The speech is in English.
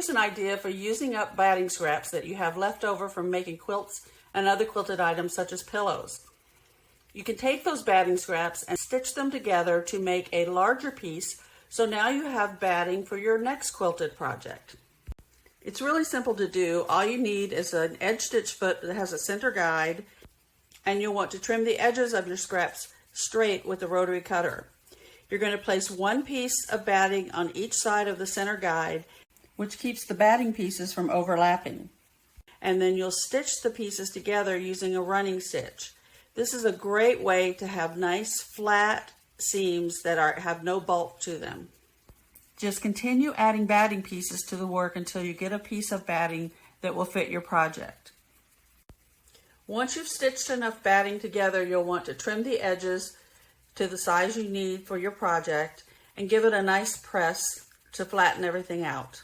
here's an idea for using up batting scraps that you have left over from making quilts and other quilted items such as pillows. You can take those batting scraps and stitch them together to make a larger piece, so now you have batting for your next quilted project. It's really simple to do. All you need is an edge stitch foot that has a center guide, and you'll want to trim the edges of your scraps straight with the rotary cutter. You're going to place one piece of batting on each side of the center guide, which keeps the batting pieces from overlapping. And then you'll stitch the pieces together using a running stitch. This is a great way to have nice flat seams that have no bulk to them. Just continue adding batting pieces to the work until you get a piece of batting that will fit your project. Once you've stitched enough batting together, you'll want to trim the edges to the size you need for your project and give it a nice press to flatten everything out.